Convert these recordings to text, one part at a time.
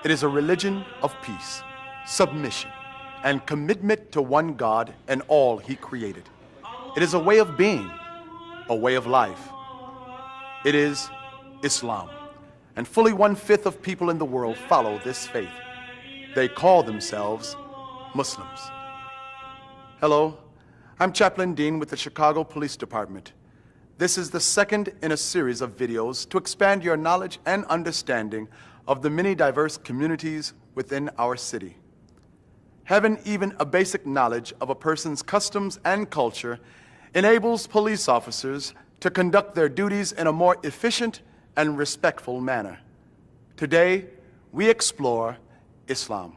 It is a religion of peace, submission, and commitment to one God and all He created. It is a way of being, a way of life. It is Islam, and fully 1/5 of people in the world follow this faith. They call themselves Muslims. Hello, I'm Chaplain Dean with the Chicago Police Department. This is the second in a series of videos to expand your knowledge and understanding of the many diverse communities within our city. Having even a basic knowledge of a person's customs and culture enables police officers to conduct their duties in a more efficient and respectful manner. Today, we explore Islam.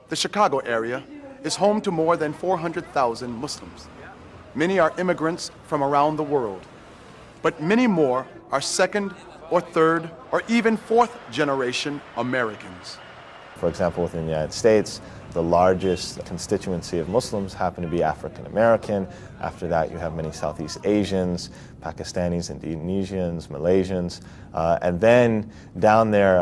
The Chicago area is home to more than 400,000 Muslims. Many are immigrants from around the world, but many more are second or third or even fourth generation Americans. For example, within the United States, the largest constituency of Muslims happen to be African American. After that, you have many Southeast Asians, Pakistanis, Indonesians, Malaysians, and then down there,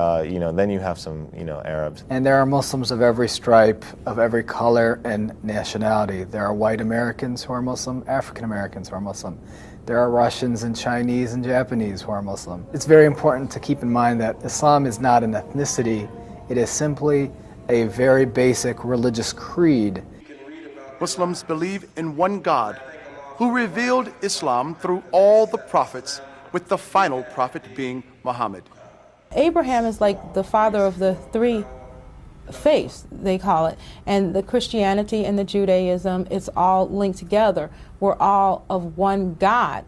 then you have some, Arabs. And there are Muslims of every stripe, of every color and nationality. There are white Americans who are Muslim, African Americans who are Muslim. There are Russians and Chinese and Japanese who are Muslim. It's very important to keep in mind that Islam is not an ethnicity. It is simply a very basic religious creed. Muslims believe in one God who revealed Islam through all the prophets, with the final prophet being Muhammad. Abraham is like the father of the three faiths, they call it. And the Christianity and the Judaism, it's all linked together. We're all of one God.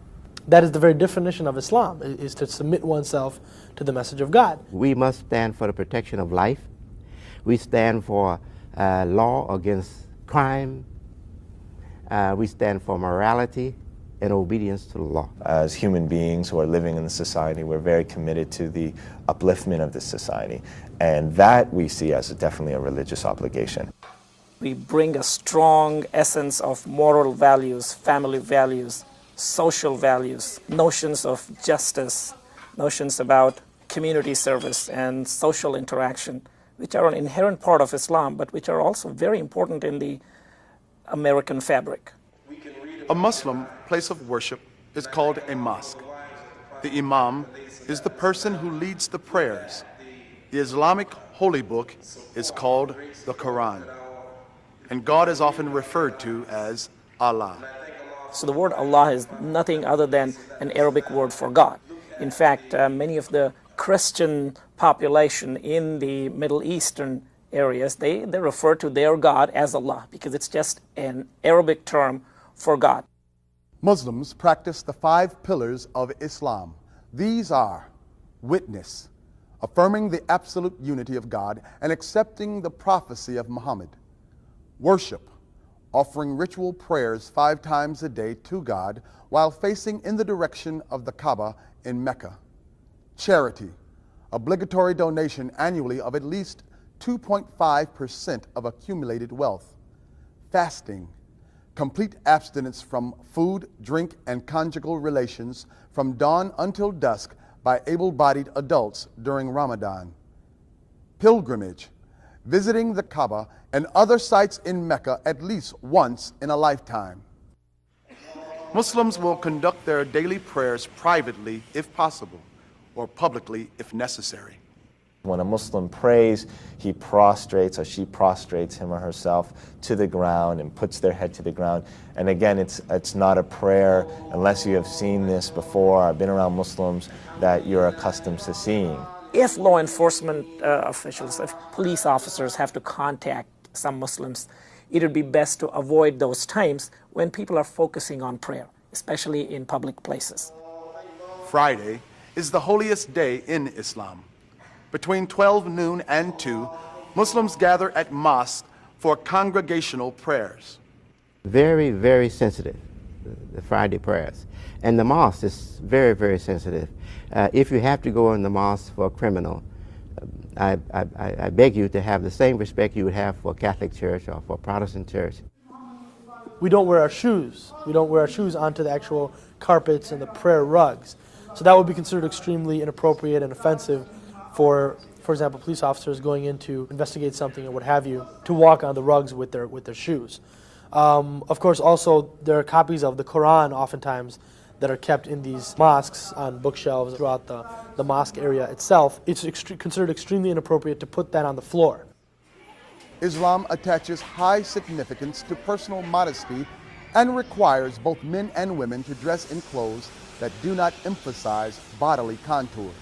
That is the very definition of Islam, is to submit oneself to the message of God. We must stand for the protection of life. We stand for law against crime. We stand for morality and obedience to the law. As human beings who are living in the society, we're very committed to the upliftment of this society. And that we see as definitely a religious obligation. We bring a strong essence of moral values, family values, social values, notions of justice, notions about community service and social interaction, which are an inherent part of Islam, but which are also very important in the American fabric. A Muslim place of worship is called a mosque. The imam is the person who leads the prayers. The Islamic holy book is called the Quran, and God is often referred to as Allah. So the word Allah is nothing other than an Arabic word for God. In fact, many of the Christian population in the Middle Eastern areas, they refer to their God as Allah because it's just an Arabic term for God. Muslims practice the 5 pillars of Islam. These are witness, affirming the absolute unity of God and accepting the prophecy of Muhammad; worship, offering ritual prayers 5 times a day to God while facing in the direction of the Kaaba in Mecca; charity, obligatory donation annually of at least 2.5% of accumulated wealth; fasting, complete abstinence from food, drink, and conjugal relations from dawn until dusk by able-bodied adults during Ramadan; pilgrimage, visiting the Kaaba and other sites in Mecca at least once in a lifetime. Muslims will conduct their daily prayers privately if possible, or publicly if necessary. When a Muslim prays, he prostrates or she prostrates him or herself to the ground and puts their head to the ground. And again, it's not a prayer unless you have seen this before or been around Muslims that you're accustomed to seeing. If law enforcement officials, if police officers have to contact some Muslims, it would be best to avoid those times when people are focusing on prayer, especially in public places. Friday is the holiest day in Islam. Between 12 noon and 2, Muslims gather at mosques for congregational prayers. Very, very sensitive, the Friday prayers. And the mosque is very, very sensitive. If you have to go in the mosque for a criminal, I beg you to have the same respect you would have for a Catholic church or for a Protestant church. We don't wear our shoes. We don't wear our shoes onto the actual carpets and the prayer rugs. So that would be considered extremely inappropriate and offensive for for example, police officers going in to investigate something or what have you, to walk on the rugs with their shoes. Of course, also there are copies of the Quran oftentimes that are kept in these mosques on bookshelves throughout the mosque area itself. It's considered extremely inappropriate to put that on the floor. Islam attaches high significance to personal modesty and requires both men and women to dress in clothes that do not emphasize bodily contours.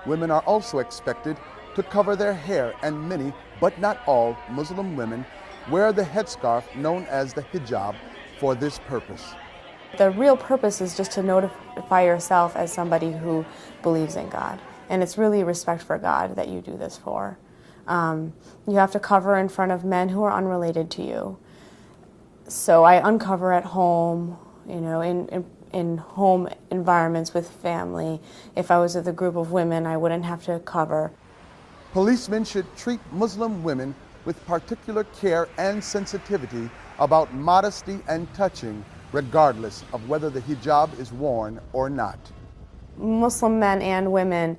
Women are also expected to cover their hair, and many, but not all, Muslim women wear the headscarf known as the hijab for this purpose. The real purpose is just to notify yourself as somebody who believes in God. And it's really respect for God that you do this for. You have to cover in front of men who are unrelated to you. So I uncover at home, you know, in home environments with family. If I was with a group of women, I wouldn't have to cover. Policemen should treat Muslim women with particular care and sensitivity about modesty and touching, regardless of whether the hijab is worn or not. Muslim men and women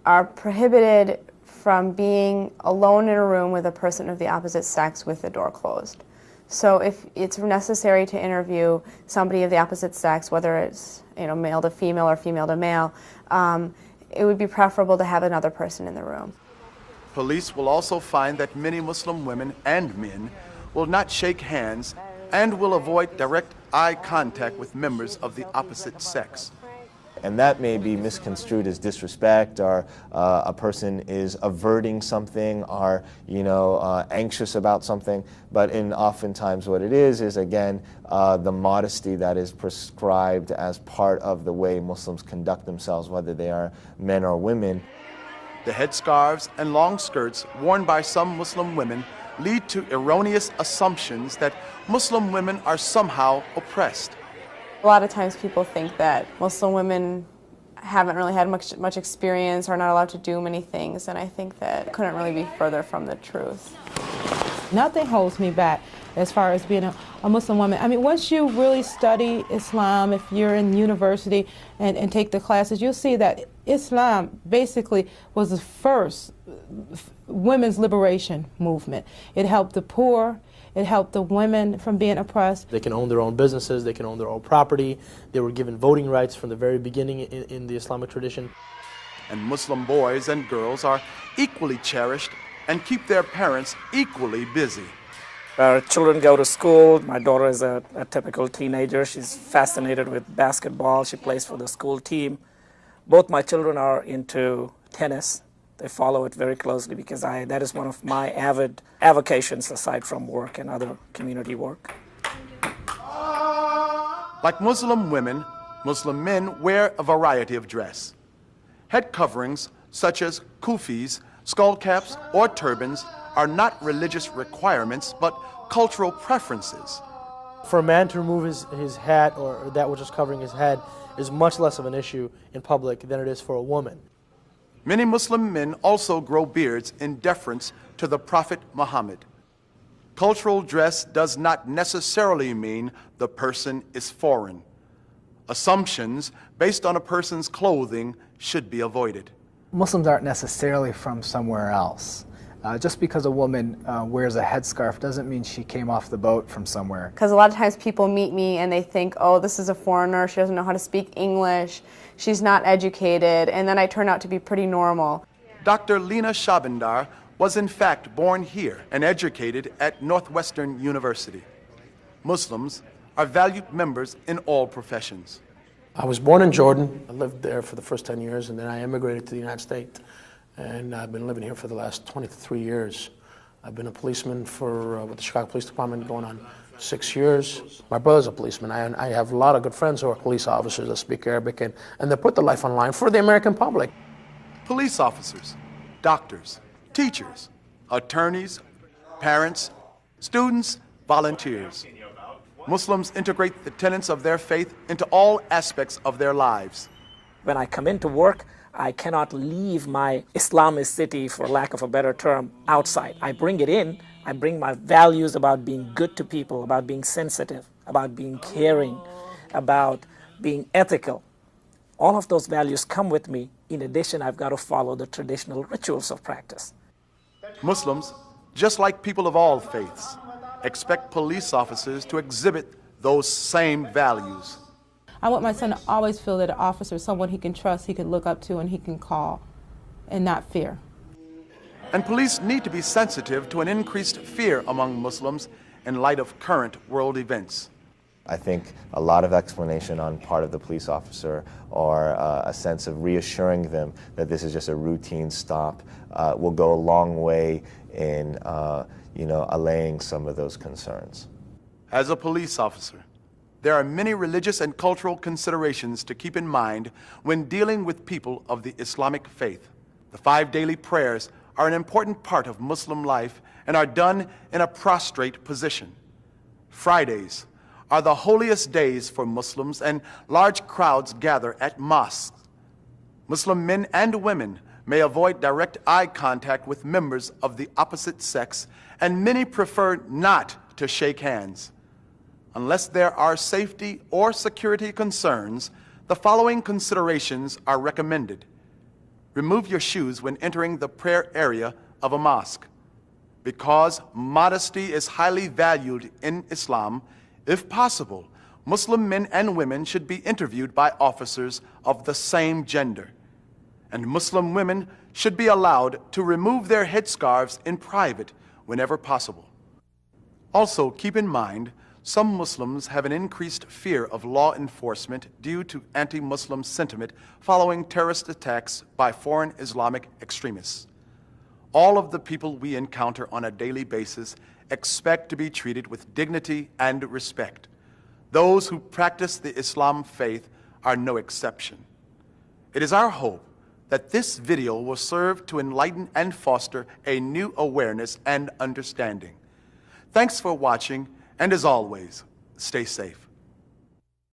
are prohibited from being alone in a room with a person of the opposite sex with the door closed. So if it's necessary to interview somebody of the opposite sex, whether it's, you know, male to female or female to male, it would be preferable to have another person in the room. Police will also find that many Muslim women and men will not shake hands and will avoid direct eye contact with members of the opposite sex. And that may be misconstrued as disrespect, or a person is averting something, or anxious about something. But oftentimes what it is again the modesty that is prescribed as part of the way Muslims conduct themselves, whether they are men or women. The headscarves and long skirts worn by some Muslim women lead to erroneous assumptions that Muslim women are somehow oppressed. A lot of times people think that Muslim women haven't really had much experience or are not allowed to do many things, and I think that it couldn't really be further from the truth. Nothing holds me back as far as being a Muslim woman. I mean, once you really study Islam, if you're in university and take the classes, you'll see that Islam basically was the first women's liberation movement. It helped the poor. It helped the women from being oppressed. They can own their own businesses, they can own their own property. They were given voting rights from the very beginning in the Islamic tradition. And Muslim boys and girls are equally cherished and keep their parents equally busy. Our children go to school. My daughter is a typical teenager. She's fascinated with basketball. She plays for the school team. Both my children are into tennis. They follow it very closely because that is one of my avid avocations aside from work and other community work. Like Muslim women, Muslim men wear a variety of dress. Head coverings such as kufis, skull caps, or turbans are not religious requirements but cultural preferences. For a man to remove his hat or that which is covering his head is much less of an issue in public than it is for a woman. Many Muslim men also grow beards in deference to the Prophet Muhammad. Cultural dress does not necessarily mean the person is foreign. Assumptions based on a person's clothing should be avoided. Muslims aren't necessarily from somewhere else. Just because a woman wears a headscarf doesn't mean she came off the boat from somewhere. Because a lot of times people meet me and they think, oh, this is a foreigner, she doesn't know how to speak English, she's not educated, and then I turn out to be pretty normal. Dr. Lena Shabandar was in fact born here and educated at Northwestern University. Muslims are valued members in all professions. I was born in Jordan. I lived there for the first 10 years, and then I immigrated to the United States. And I've been living here for the last 23 years. I've been a policeman with the Chicago Police Department going on 6 years. My brother's a policeman. I have a lot of good friends who are police officers that speak Arabic, and they put their life on the line for the American public. Police officers, doctors, teachers, attorneys, parents, students, volunteers. Muslims integrate the tenets of their faith into all aspects of their lives. When I come into work, I cannot leave my Islamicity, for lack of a better term, outside. I bring it in. I bring my values about being good to people, about being sensitive, about being caring, about being ethical. All of those values come with me in addition, I've got to follow the traditional rituals of practice. Muslims, just like people of all faiths, expect police officers to exhibit those same values. I want my son to always feel that an officer is someone he can trust, he can look up to, and he can call, and not fear. And police need to be sensitive to an increased fear among Muslims in light of current world events. I think a lot of explanation on part of the police officer or a sense of reassuring them that this is just a routine stop will go a long way in allaying some of those concerns. As a police officer, there are many religious and cultural considerations to keep in mind when dealing with people of the Islamic faith. The 5 daily prayers are an important part of Muslim life and are done in a prostrate position. Fridays are the holiest days for Muslims, and large crowds gather at mosques. Muslim men and women may avoid direct eye contact with members of the opposite sex, and many prefer not to shake hands. Unless there are safety or security concerns, the following considerations are recommended. Remove your shoes when entering the prayer area of a mosque. Because modesty is highly valued in Islam, if possible, Muslim men and women should be interviewed by officers of the same gender. And Muslim women should be allowed to remove their headscarves in private whenever possible. Also, keep in mind, some Muslims have an increased fear of law enforcement due to anti-Muslim sentiment following terrorist attacks by foreign Islamic extremists. All of the people we encounter on a daily basis expect to be treated with dignity and respect. Those who practice the Islam faith are no exception. It is our hope that this video will serve to enlighten and foster a new awareness and understanding. Thanks for watching, and as always, stay safe.